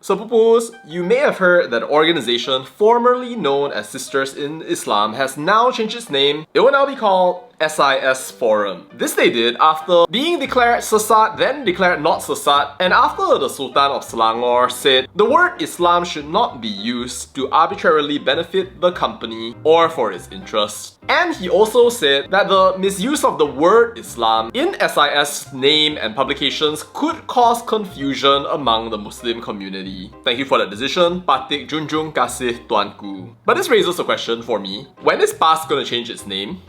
So pupus, you may have heard that the organization formerly known as Sisters in Islam has now changed its name. It will now be called SIS Forum. This they did after being declared sesat, then declared not sesat, and after the Sultan of Selangor said the word Islam should not be used to arbitrarily benefit the company or for its interests. And he also said that the misuse of the word Islam in SIS name and publications could cause confusion among the Muslim community. Thank you for that decision, Patik Junjung Kasih Tuanku. But this raises a question for me. When is PAS gonna change its name?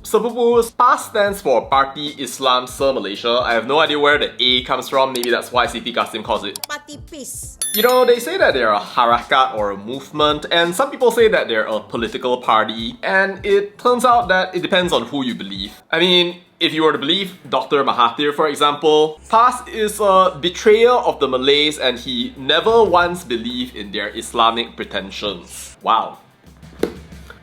So pupus, PAS stands for Parti Islam Se-Malaysia. I have no idea where the A comes from, maybe that's why Siti Kasim calls it Parti Peace. You know, they say that they're a harakat or a movement, and some people say that they're a political party, and it turns out that it depends on who you believe. I mean, if you were to believe Dr. Mahathir, for example, PAS is a betrayer of the Malays and he never once believed in their Islamic pretensions. Wow.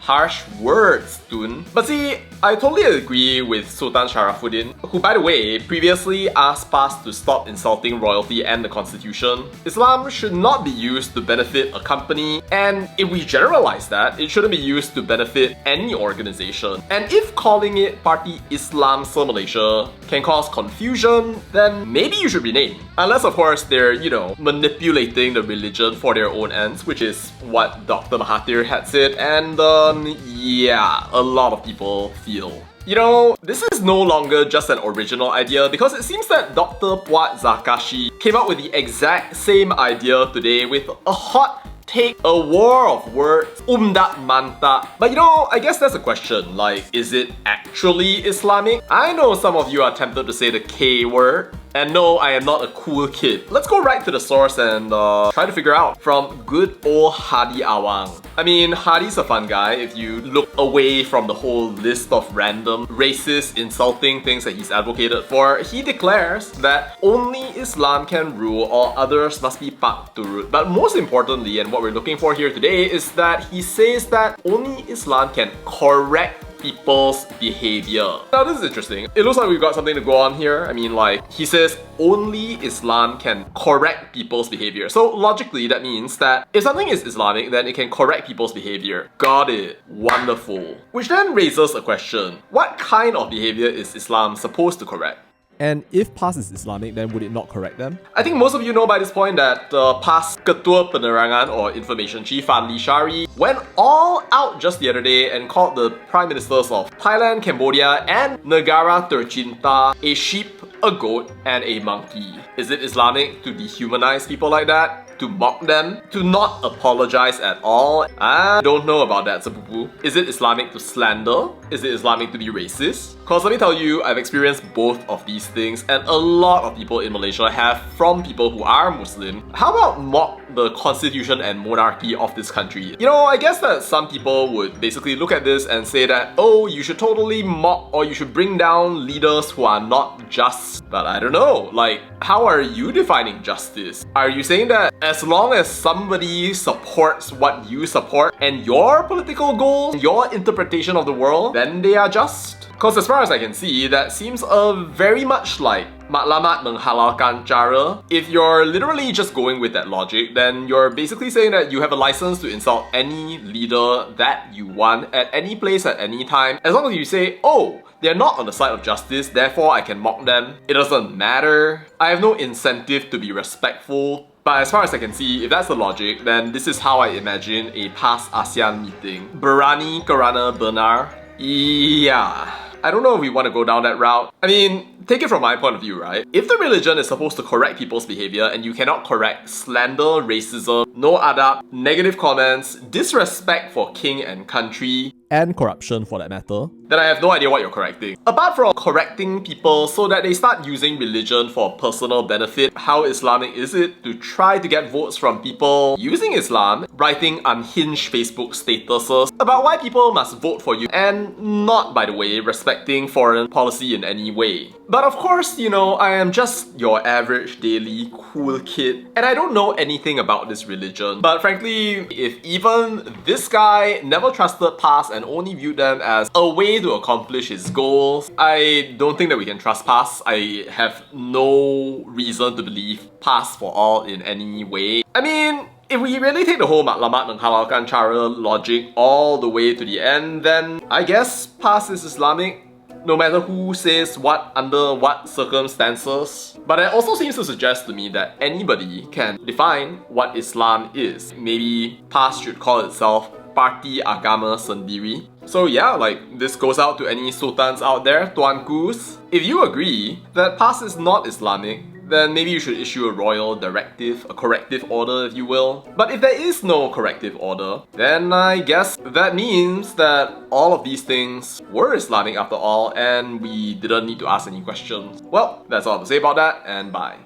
Harsh words, Tun. But see, I totally agree with Sultan Sharafuddin, who by the way, previously asked PAS to stop insulting royalty and the constitution. Islam should not be used to benefit a company, and if we generalize that, it shouldn't be used to benefit any organization. And if calling it Parti Islam Se-Malaysia can cause confusion, then maybe you should rename. Unless of course they're, you know, manipulating the religion for their own ends, which is what Dr. Mahathir had said, and yeah, a lot of people feel. You know, this is no longer just an original idea because it seems that Dr. Puat Zakashi came up with the exact same idea today with a hot take, a war of words, umdat mantap. But you know, I guess that's a question, like, is it actually Islamic? I know some of you are tempted to say the K word. And no, I am not a cool kid. Let's go right to the source and try to figure out from good old Hadi Awang. I mean, Hadi's a fun guy if you look away from the whole list of random racist, insulting things that he's advocated for. He declares that only Islam can rule, all others must be pak turut. But most importantly, and what we're looking for here today, is that he says that only Islam can correct people's behavior. Now this is interesting. It looks like we've got something to go on here. I mean, like, he says only Islam can correct people's behavior. So logically that means that if something is Islamic, then it can correct people's behavior. Got it. Wonderful. Which then raises a question. What kind of behavior is Islam supposed to correct? And if PAS is Islamic, then would it not correct them? I think most of you know by this point that PAS Ketua Penerangan or Information Chief Fadhli Shaari went all out just the other day and called the Prime Ministers of Thailand, Cambodia and Negara Tercinta a sheep, a goat and a monkey. Is it Islamic to dehumanize people like that? To mock them? To not apologize at all? I don't know about that, Sapupu. Is it Islamic to slander? Is it Islamic to be racist? Cause let me tell you, I've experienced both of these things and a lot of people in Malaysia have from people who are Muslim. How about mock the constitution and monarchy of this country? You know, I guess that some people would basically look at this and say that, oh, you should totally mock or you should bring down leaders who are not just. But I don't know, like, how are you defining justice? Are you saying that as long as somebody supports what you support and your political goals, your interpretation of the world, then they are just? Cause as far as I can see, that seems very much like matlamat menghalalkan cara. If you're literally just going with that logic, then you're basically saying that you have a license to insult any leader that you want at any place at any time. As long as you say, oh, they're not on the side of justice, therefore I can mock them. It doesn't matter. I have no incentive to be respectful. But as far as I can see, if that's the logic, then this is how I imagine a past ASEAN meeting. Berani kerana benar? Yeah. I don't know if we want to go down that route. I mean, take it from my point of view, right? If the religion is supposed to correct people's behavior and you cannot correct slander, racism, no adab, negative comments, disrespect for king and country, and corruption for that matter, then I have no idea what you're correcting. Apart from correcting people so that they start using religion for personal benefit, how Islamic is it to try to get votes from people using Islam, writing unhinged Facebook statuses about why people must vote for you, and not, by the way, respecting foreign policy in any way? But of course, you know, I am just your average daily cool kid, and I don't know anything about this religion. But frankly, if even this guy never trusted PAS and only viewed them as a way to accomplish his goals, I don't think that we can trust PAS. I have no reason to believe PAS for all in any way. I mean, if we really take the whole matlamat menghalalkan cara logic all the way to the end, then I guess PAS is Islamic, no matter who says what under what circumstances. But it also seems to suggest to me that anybody can define what Islam is. Maybe PAS should call itself Parti Agama Sendiri. So yeah, like, this goes out to any sultans out there, tuankus. If you agree that PAS is not Islamic, then maybe you should issue a royal directive, a corrective order if you will. But if there is no corrective order, then I guess that means that all of these things were Islamic after all, and we didn't need to ask any questions. Well, that's all I have to say about that, and bye.